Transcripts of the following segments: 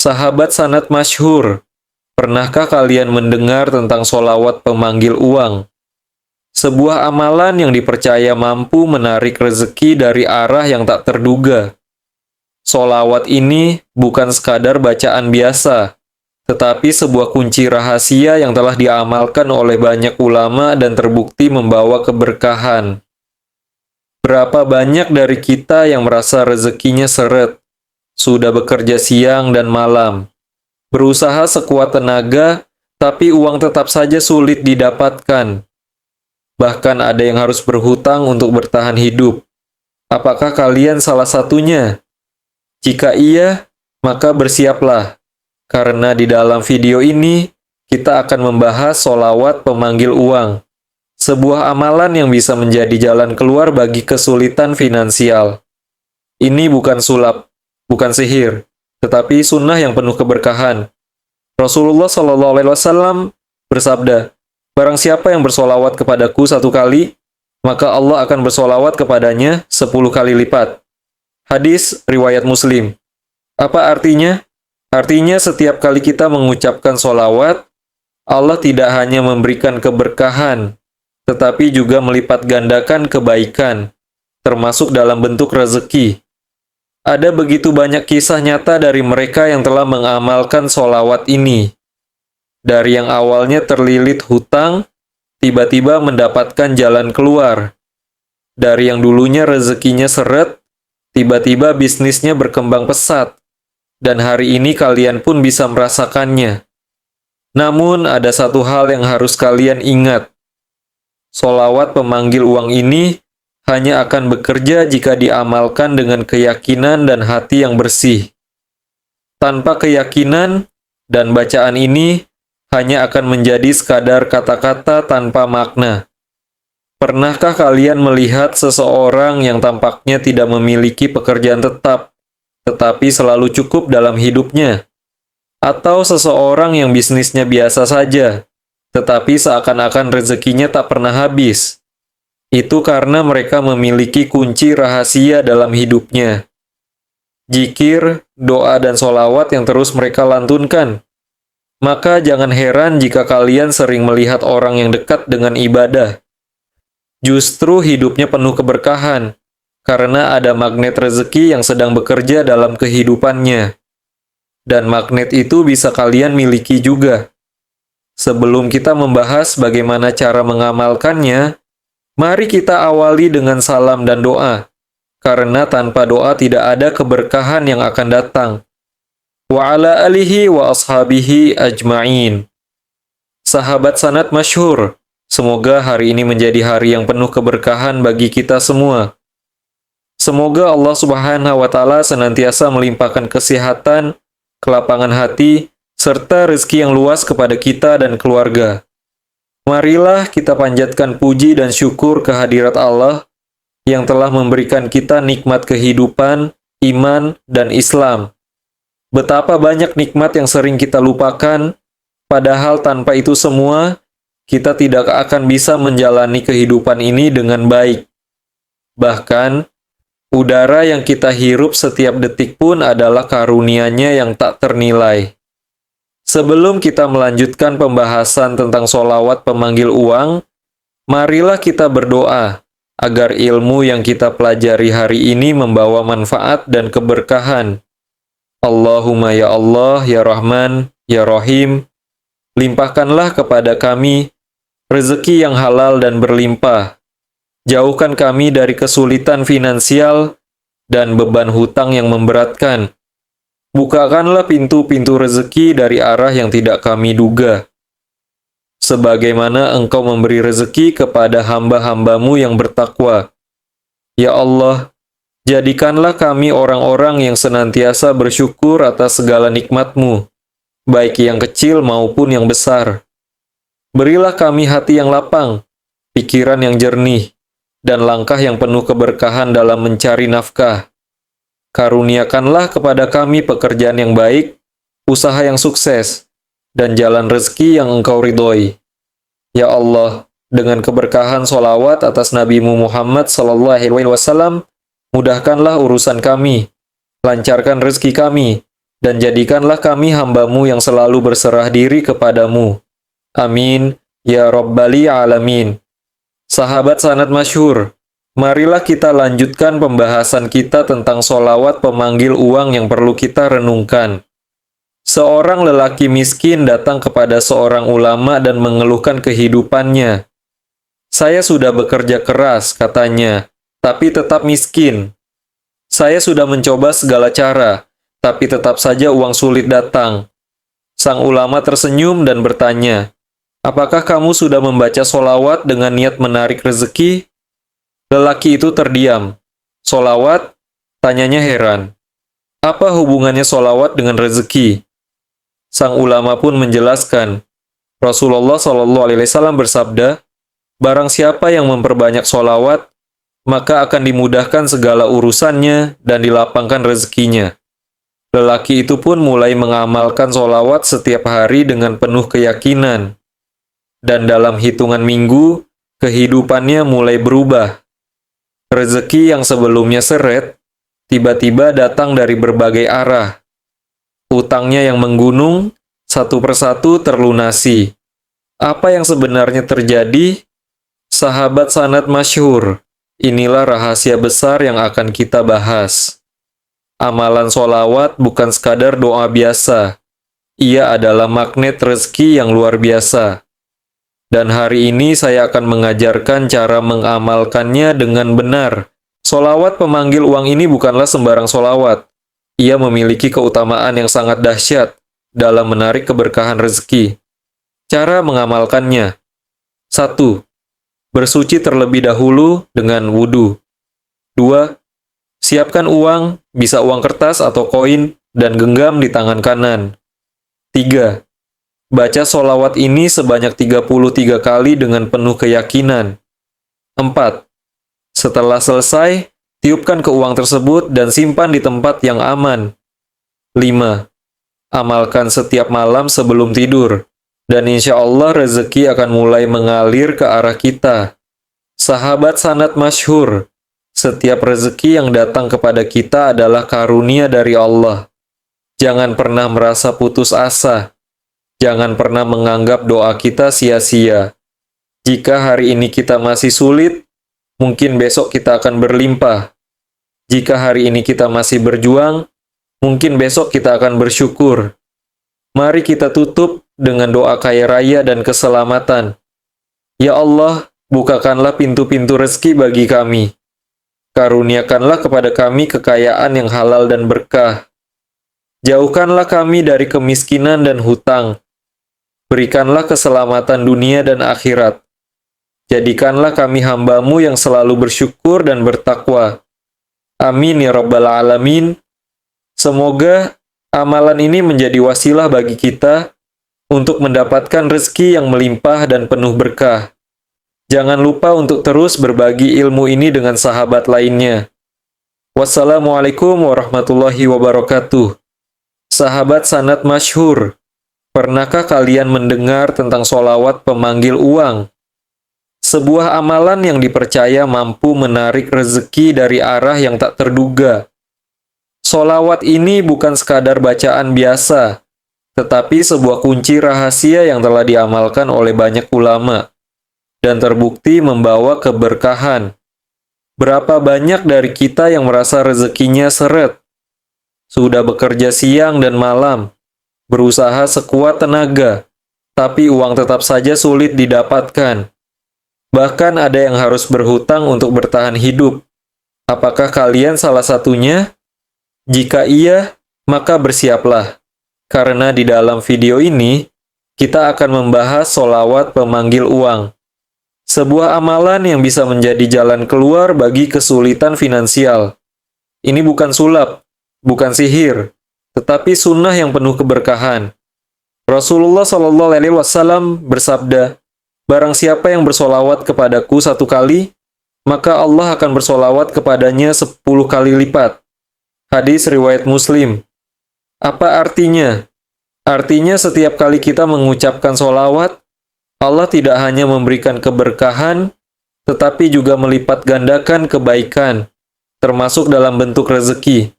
Sahabat sanad masyhur, pernahkah kalian mendengar tentang solawat pemanggil uang? Sebuah amalan yang dipercaya mampu menarik rezeki dari arah yang tak terduga. Solawat ini bukan sekadar bacaan biasa, tetapi sebuah kunci rahasia yang telah diamalkan oleh banyak ulama dan terbukti membawa keberkahan. Berapa banyak dari kita yang merasa rezekinya seret, sudah bekerja siang dan malam, berusaha sekuat tenaga, tapi uang tetap saja sulit didapatkan. Bahkan ada yang harus berhutang untuk bertahan hidup. Apakah kalian salah satunya? Jika iya, maka bersiaplah. Karena di dalam video ini, kita akan membahas solawat pemanggil uang. Sebuah amalan yang bisa menjadi jalan keluar bagi kesulitan finansial. Ini bukan sulap, bukan sihir, tetapi sunnah yang penuh keberkahan. Rasulullah SAW bersabda, "Barang siapa yang bersolawat kepadaku 1 kali, maka Allah akan bersolawat kepadanya 10 kali lipat." Hadis riwayat Muslim. Apa artinya? Artinya setiap kali kita mengucapkan solawat, Allah tidak hanya memberikan keberkahan, tetapi juga melipat gandakan kebaikan, termasuk dalam bentuk rezeki. Ada begitu banyak kisah nyata dari mereka yang telah mengamalkan solawat ini. Dari yang awalnya terlilit hutang, tiba-tiba mendapatkan jalan keluar. Dari yang dulunya rezekinya seret, tiba-tiba bisnisnya berkembang pesat. Dan hari ini kalian pun bisa merasakannya. Namun ada satu hal yang harus kalian ingat. Solawat pemanggil uang ini hanya akan bekerja jika diamalkan dengan keyakinan dan hati yang bersih. Tanpa keyakinan dan bacaan ini hanya akan menjadi sekadar kata-kata tanpa makna. Pernahkah kalian melihat seseorang yang tampaknya tidak memiliki pekerjaan tetap, tetapi selalu cukup dalam hidupnya? Atau seseorang yang bisnisnya biasa saja, tetapi seakan-akan rezekinya tak pernah habis? Itu karena mereka memiliki kunci rahasia dalam hidupnya. Zikir, doa, dan solawat yang terus mereka lantunkan. Maka jangan heran jika kalian sering melihat orang yang dekat dengan ibadah. Justru hidupnya penuh keberkahan, karena ada magnet rezeki yang sedang bekerja dalam kehidupannya. Dan magnet itu bisa kalian miliki juga. Sebelum kita membahas bagaimana cara mengamalkannya, mari kita awali dengan salam dan doa, karena tanpa doa tidak ada keberkahan yang akan datang. Wa ala alihi wa ashabihi ajma'in. Sahabat sanad masyhur, semoga hari ini menjadi hari yang penuh keberkahan bagi kita semua. Semoga Allah Subhanahu wa Ta'ala senantiasa melimpahkan kesehatan, kelapangan hati, serta rezeki yang luas kepada kita dan keluarga. Marilah kita panjatkan puji dan syukur kehadirat Allah yang telah memberikan kita nikmat kehidupan, iman, dan Islam. Betapa banyak nikmat yang sering kita lupakan, padahal tanpa itu semua, kita tidak akan bisa menjalani kehidupan ini dengan baik. Bahkan, udara yang kita hirup setiap detik pun adalah karunia-Nya yang tak ternilai. Sebelum kita melanjutkan pembahasan tentang solawat pemanggil uang, marilah kita berdoa agar ilmu yang kita pelajari hari ini membawa manfaat dan keberkahan. Allahumma ya Allah, ya Rahman, ya Rahim, limpahkanlah kepada kami rezeki yang halal dan berlimpah. Jauhkan kami dari kesulitan finansial dan beban hutang yang memberatkan. Bukakanlah pintu-pintu rezeki dari arah yang tidak kami duga. Sebagaimana Engkau memberi rezeki kepada hamba-hambamu yang bertakwa. Ya Allah, jadikanlah kami orang-orang yang senantiasa bersyukur atas segala nikmat-Mu, baik yang kecil maupun yang besar. Berilah kami hati yang lapang, pikiran yang jernih, dan langkah yang penuh keberkahan dalam mencari nafkah. Karuniakanlah kepada kami pekerjaan yang baik, usaha yang sukses, dan jalan rezeki yang Engkau ridhoi. Ya Allah, dengan keberkahan solawat atas Nabi-Mu Muhammad SAW, mudahkanlah urusan kami, lancarkan rezeki kami, dan jadikanlah kami hamba-Mu yang selalu berserah diri kepadamu. Amin, ya Rabbal Alamin. Sahabat sanad masyhur, marilah kita lanjutkan pembahasan kita tentang sholawat pemanggil uang yang perlu kita renungkan. Seorang lelaki miskin datang kepada seorang ulama dan mengeluhkan kehidupannya. Saya sudah bekerja keras, katanya, tapi tetap miskin. Saya sudah mencoba segala cara, tapi tetap saja uang sulit datang. Sang ulama tersenyum dan bertanya, apakah kamu sudah membaca sholawat dengan niat menarik rezeki? Lelaki itu terdiam. Sholawat? Tanyanya heran. Apa hubungannya sholawat dengan rezeki? Sang ulama pun menjelaskan. Rasulullah SAW bersabda, barang siapa yang memperbanyak sholawat, maka akan dimudahkan segala urusannya dan dilapangkan rezekinya. Lelaki itu pun mulai mengamalkan sholawat setiap hari dengan penuh keyakinan. Dan dalam hitungan minggu, kehidupannya mulai berubah. Rezeki yang sebelumnya seret, tiba-tiba datang dari berbagai arah. Utangnya yang menggunung, satu persatu terlunasi. Apa yang sebenarnya terjadi? Sahabat sanad masyhur, inilah rahasia besar yang akan kita bahas. Amalan sholawat bukan sekadar doa biasa. Ia adalah magnet rezeki yang luar biasa. Dan hari ini saya akan mengajarkan cara mengamalkannya dengan benar. Sholawat pemanggil uang ini bukanlah sembarang sholawat. Ia memiliki keutamaan yang sangat dahsyat dalam menarik keberkahan rezeki. Cara mengamalkannya. 1. Bersuci terlebih dahulu dengan wudu. 2. Siapkan uang, bisa uang kertas atau koin, dan genggam di tangan kanan. 3. Baca sholawat ini sebanyak 33 kali dengan penuh keyakinan. 4. Setelah selesai, tiupkan ke uang tersebut dan simpan di tempat yang aman. 5. Amalkan setiap malam sebelum tidur, dan insya Allah rezeki akan mulai mengalir ke arah kita. Sahabat sanad masyhur, setiap rezeki yang datang kepada kita adalah karunia dari Allah. Jangan pernah merasa putus asa. Jangan pernah menganggap doa kita sia-sia. Jika hari ini kita masih sulit, mungkin besok kita akan berlimpah. Jika hari ini kita masih berjuang, mungkin besok kita akan bersyukur. Mari kita tutup dengan doa kaya raya dan keselamatan. Ya Allah, bukakanlah pintu-pintu rezeki bagi kami. Karuniakanlah kepada kami kekayaan yang halal dan berkah. Jauhkanlah kami dari kemiskinan dan hutang. Berikanlah keselamatan dunia dan akhirat. Jadikanlah kami hamba-Mu yang selalu bersyukur dan bertakwa. Amin ya Rabbal Alamin. Semoga amalan ini menjadi wasilah bagi kita untuk mendapatkan rezeki yang melimpah dan penuh berkah. Jangan lupa untuk terus berbagi ilmu ini dengan sahabat lainnya. Wassalamualaikum warahmatullahi wabarakatuh. Sahabat sanad masyhur, pernahkah kalian mendengar tentang sholawat pemanggil uang? Sebuah amalan yang dipercaya mampu menarik rezeki dari arah yang tak terduga. Sholawat ini bukan sekadar bacaan biasa, tetapi sebuah kunci rahasia yang telah diamalkan oleh banyak ulama, dan terbukti membawa keberkahan. Berapa banyak dari kita yang merasa rezekinya seret? Sudah bekerja siang dan malam, berusaha sekuat tenaga, tapi uang tetap saja sulit didapatkan. Bahkan ada yang harus berhutang untuk bertahan hidup. Apakah kalian salah satunya? Jika iya, maka bersiaplah. Karena di dalam video ini, kita akan membahas sholawat pemanggil uang. Sebuah amalan yang bisa menjadi jalan keluar bagi kesulitan finansial. Ini bukan sulap, bukan sihir, tetapi sunnah yang penuh keberkahan. Rasulullah SAW bersabda, barang siapa yang bersolawat kepadaku 1 kali, maka Allah akan bersolawat kepadanya 10 kali lipat. Hadis riwayat Muslim. Apa artinya? Artinya setiap kali kita mengucapkan solawat, Allah tidak hanya memberikan keberkahan, tetapi juga melipat gandakan kebaikan, termasuk dalam bentuk rezeki.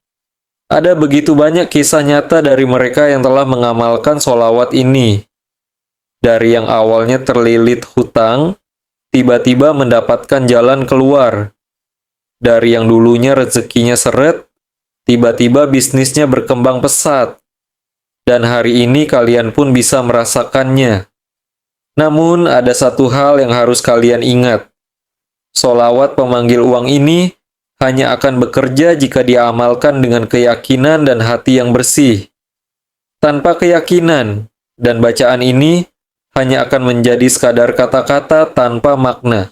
Ada begitu banyak kisah nyata dari mereka yang telah mengamalkan solawat ini. Dari yang awalnya terlilit hutang, tiba-tiba mendapatkan jalan keluar. Dari yang dulunya rezekinya seret, tiba-tiba bisnisnya berkembang pesat. Dan hari ini kalian pun bisa merasakannya. Namun ada satu hal yang harus kalian ingat. Solawat pemanggil uang ini hanya akan bekerja jika diamalkan dengan keyakinan dan hati yang bersih. Tanpa keyakinan dan bacaan ini hanya akan menjadi sekadar kata-kata tanpa makna.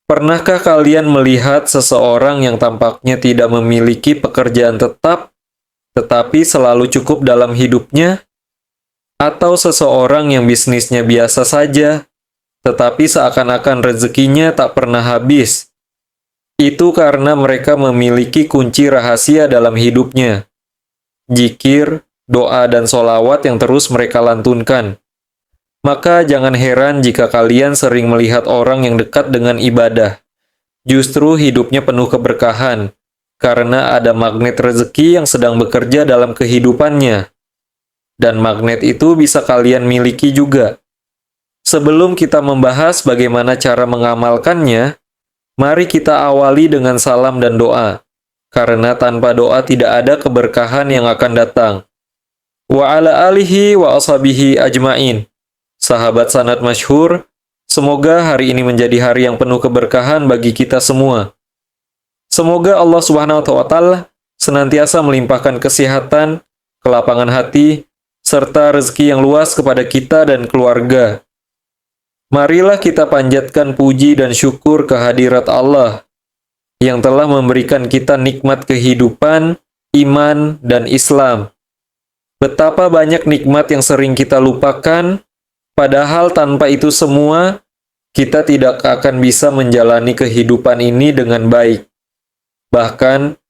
Pernahkah kalian melihat seseorang yang tampaknya tidak memiliki pekerjaan tetap, tetapi selalu cukup dalam hidupnya? Atau seseorang yang bisnisnya biasa saja, tetapi seakan-akan rezekinya tak pernah habis? Itu karena mereka memiliki kunci rahasia dalam hidupnya. Zikir, doa, dan solawat yang terus mereka lantunkan. Maka jangan heran jika kalian sering melihat orang yang dekat dengan ibadah. Justru hidupnya penuh keberkahan, karena ada magnet rezeki yang sedang bekerja dalam kehidupannya. Dan magnet itu bisa kalian miliki juga. Sebelum kita membahas bagaimana cara mengamalkannya, mari kita awali dengan salam dan doa, karena tanpa doa tidak ada keberkahan yang akan datang. Wa ala alihi wa ashabihi ajmain. Sahabat sanad masyhur, semoga hari ini menjadi hari yang penuh keberkahan bagi kita semua. Semoga Allah Subhanahu wa Ta'ala senantiasa melimpahkan kesehatan, kelapangan hati, serta rezeki yang luas kepada kita dan keluarga. Marilah kita panjatkan puji dan syukur kehadirat Allah yang telah memberikan kita nikmat kehidupan, iman, dan Islam. Betapa banyak nikmat yang sering kita lupakan, padahal tanpa itu semua, kita tidak akan bisa menjalani kehidupan ini dengan baik. Bahkan,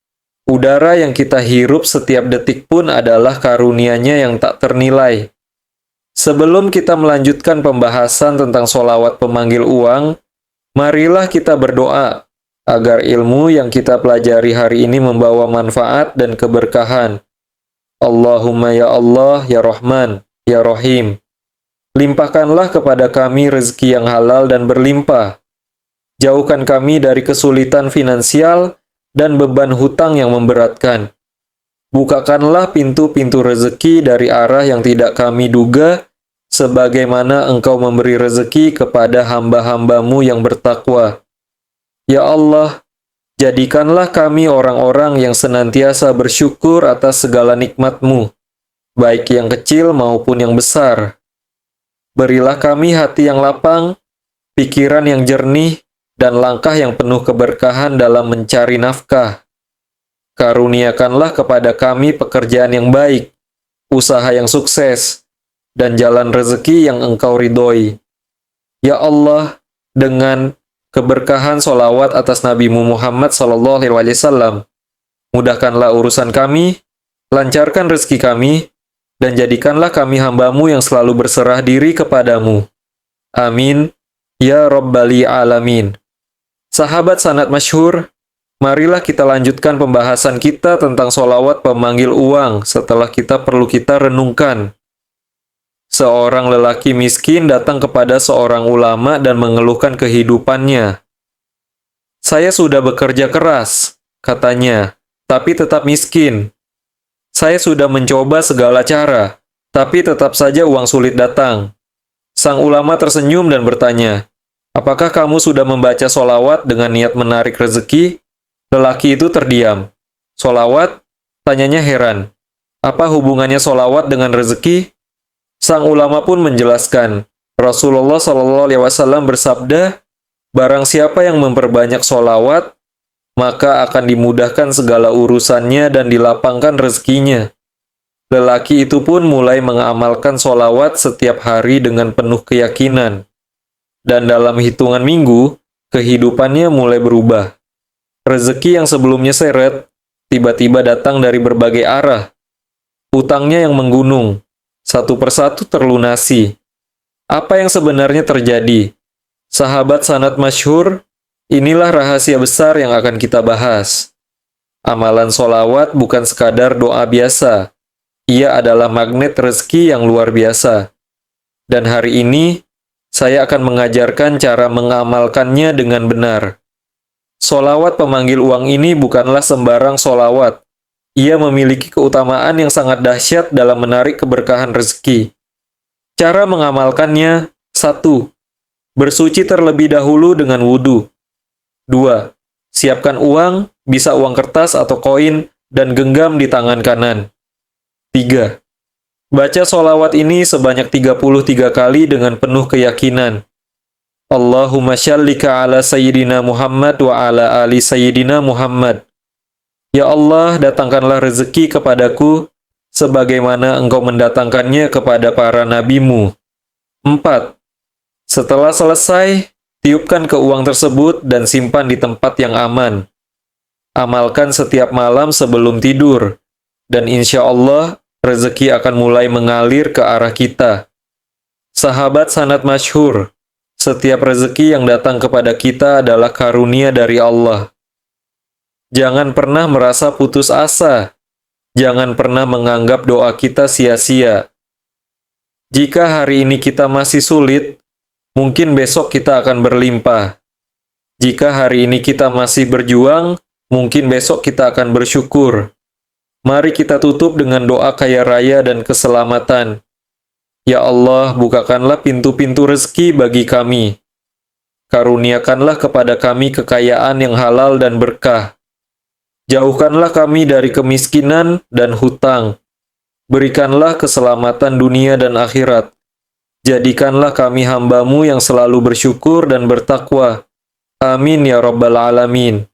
udara yang kita hirup setiap detik pun adalah karunia-Nya yang tak ternilai. Sebelum kita melanjutkan pembahasan tentang solawat pemanggil uang, marilah kita berdoa agar ilmu yang kita pelajari hari ini membawa manfaat dan keberkahan. Allahumma ya Allah, ya Rahman, ya Rahim. Limpahkanlah kepada kami rezeki yang halal dan berlimpah. Jauhkan kami dari kesulitan finansial dan beban hutang yang memberatkan. Bukakanlah pintu-pintu rezeki dari arah yang tidak kami duga, sebagaimana Engkau memberi rezeki kepada hamba-hambamu yang bertakwa. Ya Allah, jadikanlah kami orang-orang yang senantiasa bersyukur atas segala nikmat-Mu, baik yang kecil maupun yang besar. Berilah kami hati yang lapang, pikiran yang jernih, dan langkah yang penuh keberkahan dalam mencari nafkah. Karuniakanlah kepada kami pekerjaan yang baik, usaha yang sukses, dan jalan rezeki yang Engkau ridhoi. Ya Allah, dengan keberkahan solawat atas Nabi-Mu Muhammad SAW, mudahkanlah urusan kami, lancarkan rezeki kami, dan jadikanlah kami hamba-Mu yang selalu berserah diri kepadamu. Amin. Ya Rabbal Alamin. Sahabat sanad masyhur, marilah kita lanjutkan pembahasan kita tentang solawat pemanggil uang setelah kita renungkan. Seorang lelaki miskin datang kepada seorang ulama dan mengeluhkan kehidupannya. Saya sudah bekerja keras, katanya, tapi tetap miskin. Saya sudah mencoba segala cara, tapi tetap saja uang sulit datang. Sang ulama tersenyum dan bertanya, apakah kamu sudah membaca solawat dengan niat menarik rezeki? Lelaki itu terdiam. Solawat? Tanyanya heran. Apa hubungannya solawat dengan rezeki? Sang ulama pun menjelaskan, Rasulullah SAW bersabda, barang siapa yang memperbanyak solawat, maka akan dimudahkan segala urusannya dan dilapangkan rezekinya. Lelaki itu pun mulai mengamalkan solawat setiap hari dengan penuh keyakinan. Dan dalam hitungan minggu, kehidupannya mulai berubah. Rezeki yang sebelumnya seret, tiba-tiba datang dari berbagai arah. Utangnya yang menggunung, satu persatu terlunasi. Apa yang sebenarnya terjadi? Sahabat sanad masyhur, inilah rahasia besar yang akan kita bahas. Amalan solawat bukan sekadar doa biasa. Ia adalah magnet rezeki yang luar biasa. Dan hari ini, saya akan mengajarkan cara mengamalkannya dengan benar. Solawat pemanggil uang ini bukanlah sembarang solawat. Ia memiliki keutamaan yang sangat dahsyat dalam menarik keberkahan rezeki. Cara mengamalkannya: 1. Bersuci terlebih dahulu dengan wudhu. 2. Siapkan uang, bisa uang kertas atau koin, dan genggam di tangan kanan. 3. Baca solawat ini sebanyak 33 kali dengan penuh keyakinan. Allahumma syallika ala Sayyidina Muhammad wa ala ali Sayyidina Muhammad. Ya Allah, datangkanlah rezeki kepadaku, sebagaimana Engkau mendatangkannya kepada para nabimu. 4. Setelah selesai, tiupkan ke uang tersebut dan simpan di tempat yang aman. Amalkan setiap malam sebelum tidur, dan insya Allah, rezeki akan mulai mengalir ke arah kita. Sahabat sanad masyhur, setiap rezeki yang datang kepada kita adalah karunia dari Allah. Jangan pernah merasa putus asa. Jangan pernah menganggap doa kita sia-sia. Jika hari ini kita masih sulit, mungkin besok kita akan berlimpah. Jika hari ini kita masih berjuang, mungkin besok kita akan bersyukur. Mari kita tutup dengan doa kaya raya dan keselamatan. Ya Allah, bukakanlah pintu-pintu rezeki bagi kami. Karuniakanlah kepada kami kekayaan yang halal dan berkah. Jauhkanlah kami dari kemiskinan dan hutang. Berikanlah keselamatan dunia dan akhirat. Jadikanlah kami hamba-Mu yang selalu bersyukur dan bertakwa. Amin ya Rabbal Alamin.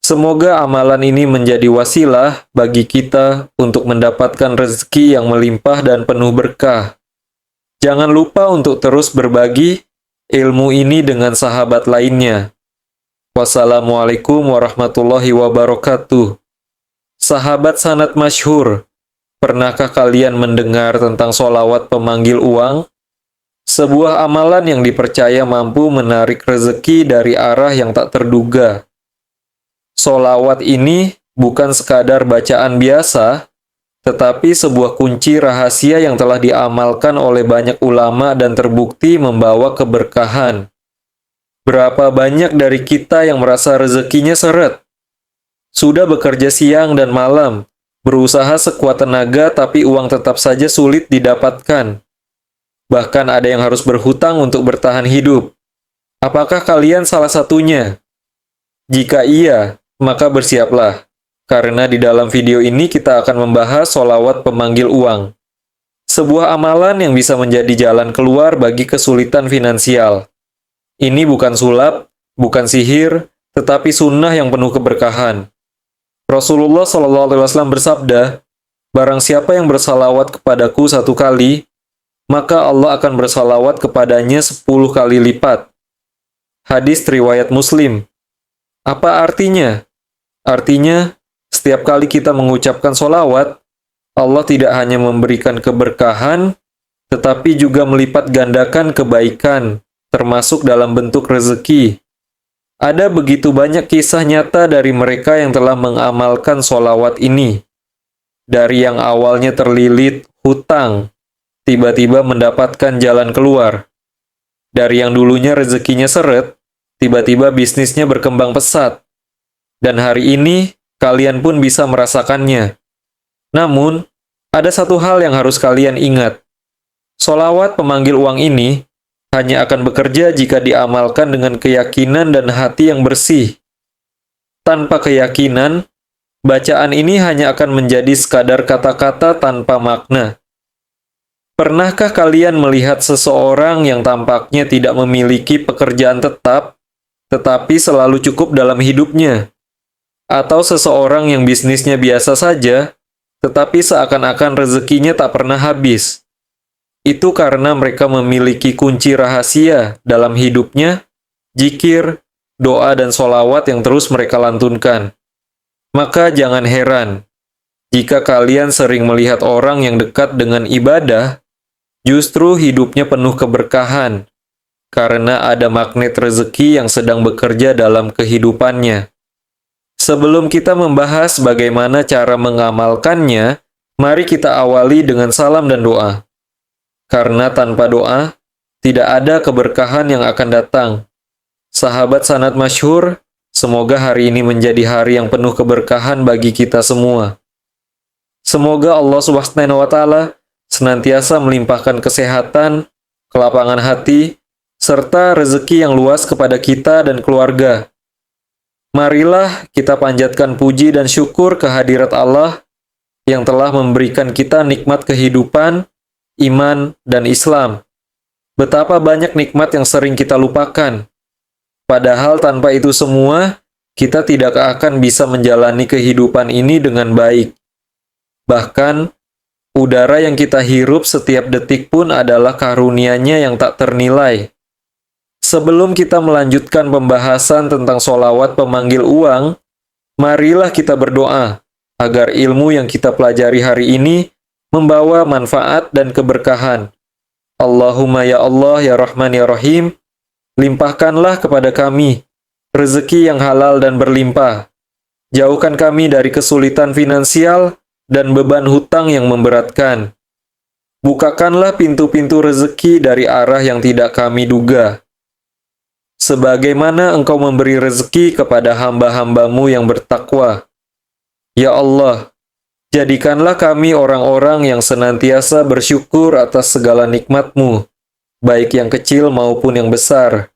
Semoga amalan ini menjadi wasilah bagi kita untuk mendapatkan rezeki yang melimpah dan penuh berkah. Jangan lupa untuk terus berbagi ilmu ini dengan sahabat lainnya. Wassalamualaikum warahmatullahi wabarakatuh. Sahabat sanad masyhur, pernahkah kalian mendengar tentang solawat pemanggil uang? Sebuah amalan yang dipercaya mampu menarik rezeki dari arah yang tak terduga. Solawat ini bukan sekadar bacaan biasa, tetapi sebuah kunci rahasia yang telah diamalkan oleh banyak ulama dan terbukti membawa keberkahan. Berapa banyak dari kita yang merasa rezekinya seret? Sudah bekerja siang dan malam, berusaha sekuat tenaga tapi uang tetap saja sulit didapatkan. Bahkan ada yang harus berhutang untuk bertahan hidup. Apakah kalian salah satunya? Jika iya, maka bersiaplah. Karena di dalam video ini kita akan membahas solawat pemanggil uang. Sebuah amalan yang bisa menjadi jalan keluar bagi kesulitan finansial. Ini bukan sulap, bukan sihir, tetapi sunnah yang penuh keberkahan. Rasulullah SAW bersabda, "Barang siapa yang bersalawat kepadaku 1 kali, maka Allah akan bersalawat kepadanya 10 kali lipat." Hadis riwayat Muslim. Apa artinya? Artinya, setiap kali kita mengucapkan solawat, Allah tidak hanya memberikan keberkahan, tetapi juga melipat gandakan kebaikan, termasuk dalam bentuk rezeki. Ada begitu banyak kisah nyata dari mereka yang telah mengamalkan solawat ini. Dari yang awalnya terlilit hutang, tiba-tiba mendapatkan jalan keluar. Dari yang dulunya rezekinya seret, tiba-tiba bisnisnya berkembang pesat. Dan hari ini, kalian pun bisa merasakannya. Namun, ada satu hal yang harus kalian ingat. Solawat pemanggil uang ini hanya akan bekerja jika diamalkan dengan keyakinan dan hati yang bersih. Tanpa keyakinan, bacaan ini hanya akan menjadi sekadar kata-kata tanpa makna. Pernahkah kalian melihat seseorang yang tampaknya tidak memiliki pekerjaan tetap, tetapi selalu cukup dalam hidupnya? Atau seseorang yang bisnisnya biasa saja, tetapi seakan-akan rezekinya tak pernah habis? Itu karena mereka memiliki kunci rahasia dalam hidupnya, zikir, doa, dan solawat yang terus mereka lantunkan. Maka jangan heran, jika kalian sering melihat orang yang dekat dengan ibadah, justru hidupnya penuh keberkahan, karena ada magnet rezeki yang sedang bekerja dalam kehidupannya. Sebelum kita membahas bagaimana cara mengamalkannya, mari kita awali dengan salam dan doa. Karena tanpa doa, tidak ada keberkahan yang akan datang. Sahabat sanad masyhur, semoga hari ini menjadi hari yang penuh keberkahan bagi kita semua. Semoga Allah Subhanahu wa Ta'ala senantiasa melimpahkan kesehatan, kelapangan hati, serta rezeki yang luas kepada kita dan keluarga. Marilah kita panjatkan puji dan syukur kehadirat Allah yang telah memberikan kita nikmat kehidupan, iman, dan Islam. Betapa banyak nikmat yang sering kita lupakan. Padahal tanpa itu semua, kita tidak akan bisa menjalani kehidupan ini dengan baik. Bahkan, udara yang kita hirup setiap detik pun adalah karunia-Nya yang tak ternilai. Sebelum kita melanjutkan pembahasan tentang sholawat pemanggil uang, marilah kita berdoa agar ilmu yang kita pelajari hari ini membawa manfaat dan keberkahan. Allahumma ya Allah ya Rahman ya Rahim, limpahkanlah kepada kami rezeki yang halal dan berlimpah. Jauhkan kami dari kesulitan finansial dan beban hutang yang memberatkan. Bukakanlah pintu-pintu rezeki dari arah yang tidak kami duga. Sebagaimana Engkau memberi rezeki kepada hamba-hambamu yang bertakwa. Ya Allah, jadikanlah kami orang-orang yang senantiasa bersyukur atas segala nikmat-Mu, baik yang kecil maupun yang besar.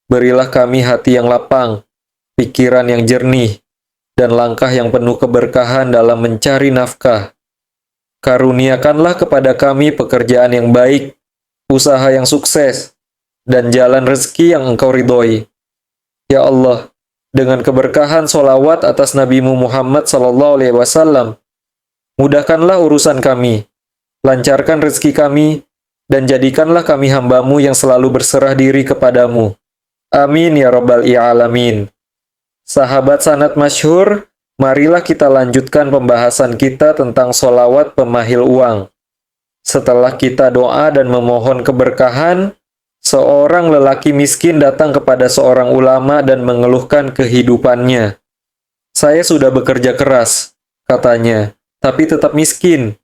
Berilah kami hati yang lapang, pikiran yang jernih, dan langkah yang penuh keberkahan dalam mencari nafkah. Karuniakanlah kepada kami pekerjaan yang baik, usaha yang sukses, dan jalan rezeki yang Engkau ridhoi. Ya Allah, dengan keberkahan sholawat atas Nabi Muhammad SAW, mudahkanlah urusan kami, lancarkan rezeki kami, dan jadikanlah kami hamba-Mu yang selalu berserah diri kepadamu. Amin ya Rabbal Alamin. Sahabat sanad masyhur, marilah kita lanjutkan pembahasan kita tentang sholawat pemahil uang. Setelah kita doa dan memohon keberkahan, seorang lelaki miskin datang kepada seorang ulama dan mengeluhkan kehidupannya. Saya sudah bekerja keras, katanya, tapi tetap miskin.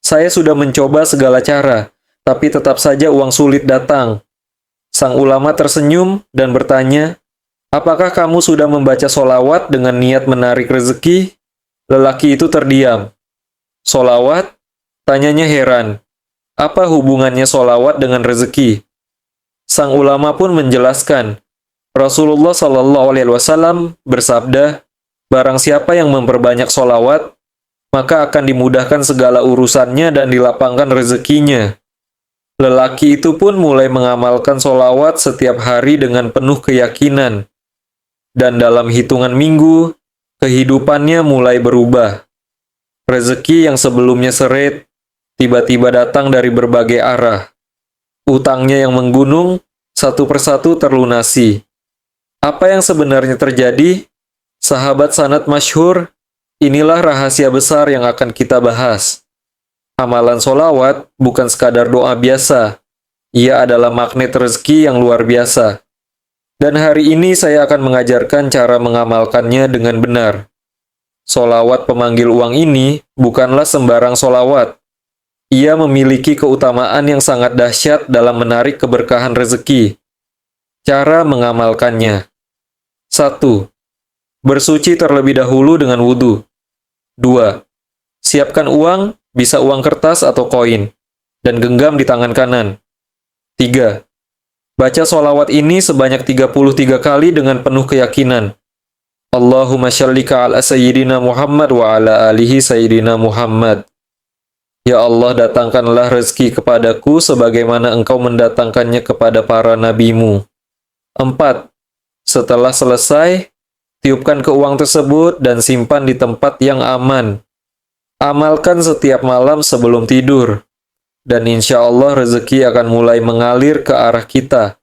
Saya sudah mencoba segala cara, tapi tetap saja uang sulit datang. Sang ulama tersenyum dan bertanya, apakah kamu sudah membaca solawat dengan niat menarik rezeki? Lelaki itu terdiam. Solawat? Tanyanya heran. Apa hubungannya solawat dengan rezeki? Sang ulama pun menjelaskan, Rasulullah SAW bersabda, barang siapa yang memperbanyak solawat, maka akan dimudahkan segala urusannya dan dilapangkan rezekinya. Lelaki itu pun mulai mengamalkan solawat setiap hari dengan penuh keyakinan. Dan dalam hitungan minggu, kehidupannya mulai berubah. Rezeki yang sebelumnya seret, tiba-tiba datang dari berbagai arah. Utangnya yang menggunung, satu persatu terlunasi. Apa yang sebenarnya terjadi? Sahabat sanad masyhur, inilah rahasia besar yang akan kita bahas. Amalan solawat bukan sekadar doa biasa. Ia adalah magnet rezeki yang luar biasa. Dan hari ini saya akan mengajarkan cara mengamalkannya dengan benar. Solawat pemanggil uang ini bukanlah sembarang solawat. Ia memiliki keutamaan yang sangat dahsyat dalam menarik keberkahan rezeki. Cara mengamalkannya. 1. Bersuci terlebih dahulu dengan wudhu. 2. Siapkan uang, bisa uang kertas atau koin, dan genggam di tangan kanan. 3. Baca solawat ini sebanyak 33 kali dengan penuh keyakinan. Allahumma sholli ala sayyidina Muhammad wa ala alihi sayyidina Muhammad. Ya Allah, datangkanlah rezeki kepadaku sebagaimana Engkau mendatangkannya kepada para nabimu. 4. Setelah selesai, tiupkan ke uang tersebut dan simpan di tempat yang aman. Amalkan setiap malam sebelum tidur. Dan insya Allah rezeki akan mulai mengalir ke arah kita.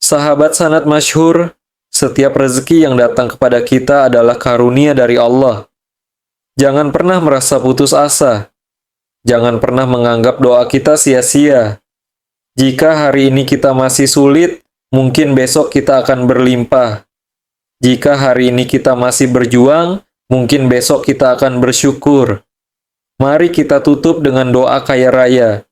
Sahabat sanad masyhur, setiap rezeki yang datang kepada kita adalah karunia dari Allah. Jangan pernah merasa putus asa. Jangan pernah menganggap doa kita sia-sia. Jika hari ini kita masih sulit, mungkin besok kita akan berlimpah. Jika hari ini kita masih berjuang, mungkin besok kita akan bersyukur. Mari kita tutup dengan doa kaya raya.